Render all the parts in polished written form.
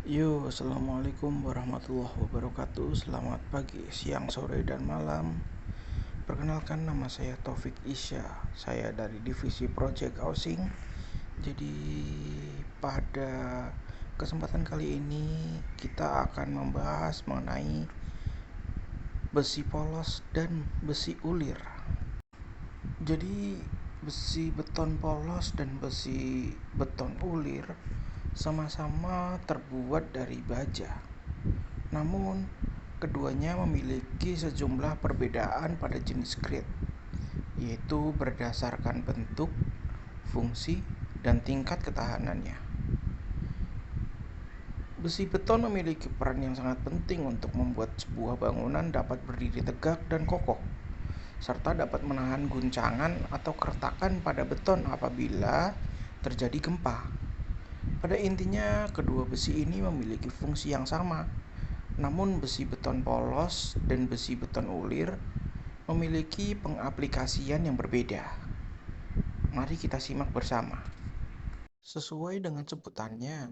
Assalamualaikum warahmatullahi wabarakatuh. Selamat pagi, siang, sore, dan malam. Perkenalkan, nama saya Taufik Isya. Saya dari divisi Project Housing. Jadi pada kesempatan kali ini kita akan membahas mengenai besi polos dan besi ulir. Jadi besi beton polos dan besi beton ulir sama-sama terbuat dari baja. Namun, keduanya memiliki sejumlah perbedaan pada jenis grade, yaitu berdasarkan bentuk, fungsi, dan tingkat ketahanannya. Besi beton memiliki peran yang sangat penting untuk membuat sebuah bangunan dapat berdiri tegak dan kokoh, serta dapat menahan guncangan atau keretakan pada beton apabila terjadi gempa. Pada intinya, kedua besi ini memiliki fungsi yang sama. Namun besi beton polos dan besi beton ulir memiliki pengaplikasian yang berbeda. Mari kita simak bersama. Sesuai dengan sebutannya,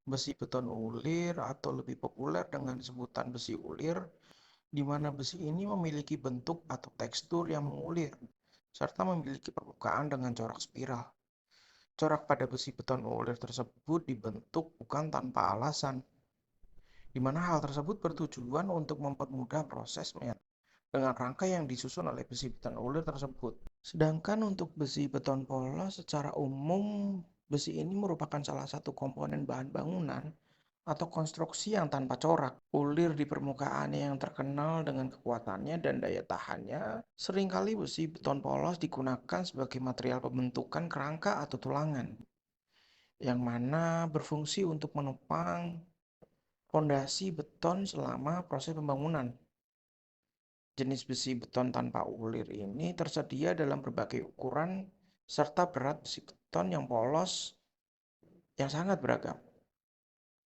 besi beton ulir atau lebih populer dengan sebutan besi ulir, di mana besi ini memiliki bentuk atau tekstur yang mengulir, serta memiliki permukaan dengan corak spiral. Corak pada besi beton ulir tersebut dibentuk bukan tanpa alasan, di mana hal tersebut bertujuan untuk mempermudah prosesnya dengan rangka yang disusun oleh besi beton ulir tersebut. Sedangkan untuk besi beton polos secara umum, besi ini merupakan salah satu komponen bahan bangunan atau konstruksi yang tanpa corak. Ulir di permukaannya yang terkenal dengan kekuatannya dan daya tahannya, seringkali besi beton polos digunakan sebagai material pembentukan kerangka atau tulangan, yang mana berfungsi untuk menopang fondasi beton selama proses pembangunan. Jenis besi beton tanpa ulir ini tersedia dalam berbagai ukuran serta berat besi beton yang polos yang sangat beragam.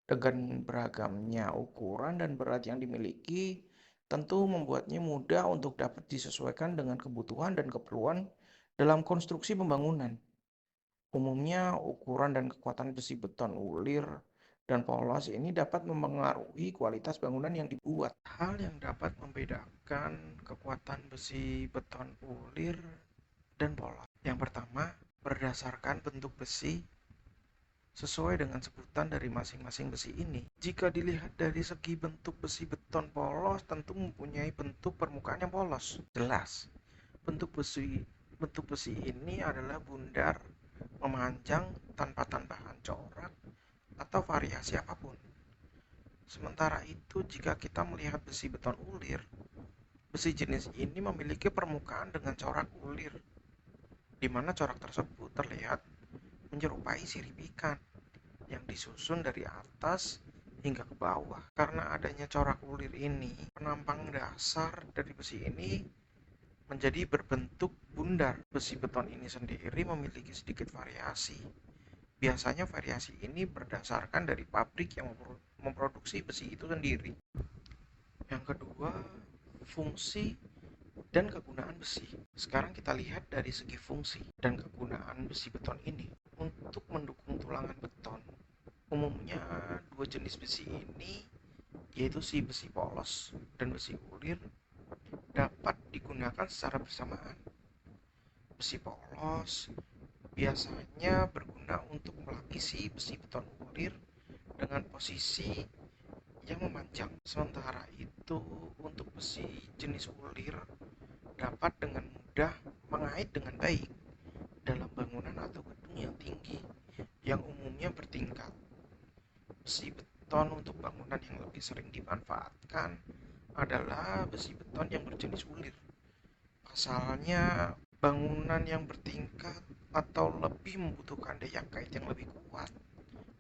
Dengan beragamnya ukuran dan berat yang dimiliki, tentu membuatnya mudah untuk dapat disesuaikan dengan kebutuhan dan keperluan dalam konstruksi pembangunan. Umumnya, ukuran dan kekuatan besi beton ulir dan polos ini dapat mempengaruhi kualitas bangunan yang dibuat. Hal yang dapat membedakan kekuatan besi beton ulir dan polos. Yang pertama, berdasarkan bentuk besi sesuai dengan sebutan dari masing-masing besi ini. Jika dilihat dari segi bentuk besi beton polos, tentu mempunyai bentuk permukaan yang polos. Jelas, bentuk besi ini adalah bundar, memanjang tanpa tambahan corak atau variasi apapun. Sementara itu, jika kita melihat besi beton ulir, besi jenis ini memiliki permukaan dengan corak ulir, di mana corak tersebut terlihat menyerupai sirip ikan yang disusun dari atas hingga ke bawah. Karena adanya corak ulir ini, penampang dasar dari besi ini menjadi berbentuk bundar. Besi beton ini sendiri memiliki sedikit variasi. Biasanya variasi ini berdasarkan dari pabrik yang memproduksi besi itu sendiri. Yang kedua, fungsi dan kegunaan besi. Sekarang kita lihat dari segi fungsi dan kegunaan besi beton ini. Untuk mendukung tulangan beton, umumnya dua jenis besi ini, yaitu si besi polos dan besi ulir, dapat digunakan secara bersamaan. Besi polos biasanya berguna untuk melapisi besi beton ulir dengan posisi yang memanjang. Sementara itu, untuk besi jenis ulir dapat dengan mudah mengait dengan baik dalam bangunan atau gedung yang tinggi yang umumnya bertingkat. Besi beton untuk bangunan yang lebih sering dimanfaatkan adalah besi beton yang berjenis ulir. Pasalnya, bangunan yang bertingkat atau lebih membutuhkan daya kait yang lebih kuat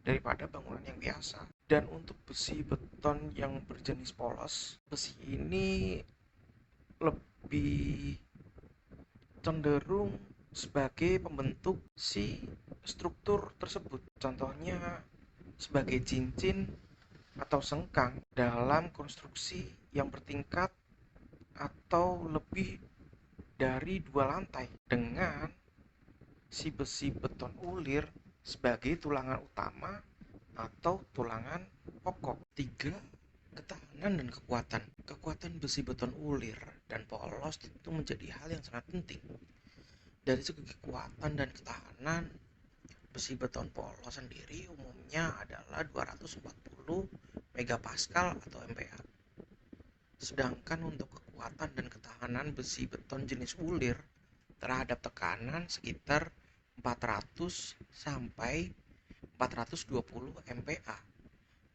daripada bangunan yang biasa. Dan untuk besi beton yang berjenis polos, besi ini lebih cenderung sebagai pembentuk si struktur tersebut. Contohnya sebagai cincin atau sengkang dalam konstruksi yang bertingkat atau lebih dari dua lantai, dengan si besi beton ulir sebagai tulangan utama atau tulangan pokok. 3. Ketahanan dan kekuatan. Kekuatan besi beton ulir dan polos itu menjadi hal yang sangat penting. Dari segi kekuatan dan ketahanan, besi beton polos sendiri umumnya adalah 240 megapascal atau MPa. Sedangkan untuk kekuatan dan ketahanan besi beton jenis ulir terhadap tekanan sekitar 400 sampai 420 MPa.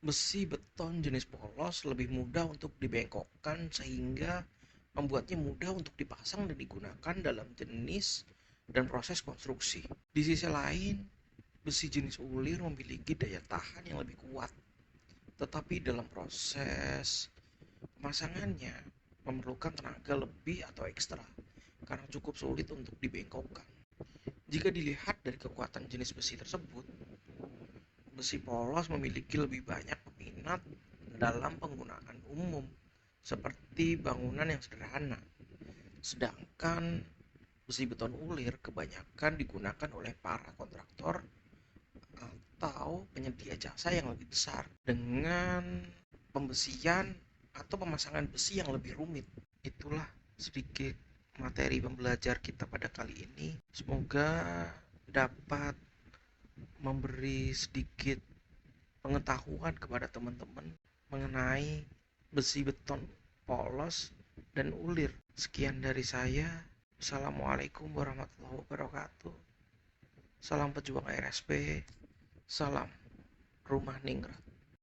Besi beton jenis polos lebih mudah untuk dibengkokkan sehingga membuatnya mudah untuk dipasang dan digunakan dalam jenis dan proses konstruksi. Di sisi lain, besi jenis ulir memiliki daya tahan yang lebih kuat, tetapi dalam proses pemasangannya memerlukan tenaga lebih atau ekstra karena cukup sulit untuk dibengkokkan. Jika dilihat dari kekuatan jenis besi tersebut, besi polos memiliki lebih banyak peminat dalam penggunaan umum seperti bangunan yang sederhana. Sedangkan besi beton ulir kebanyakan digunakan oleh para kontraktor atau penyedia jasa yang lebih besar dengan pembesian atau pemasangan besi yang lebih rumit. Itulah sedikit materi pembelajar kita pada kali ini. Semoga dapat memberi sedikit pengetahuan kepada teman-teman mengenai besi beton polos dan ulir. Sekian dari saya. Assalamualaikum warahmatullahi wabarakatuh. Salam pejuang RSP. Salam Rumah Ningrat.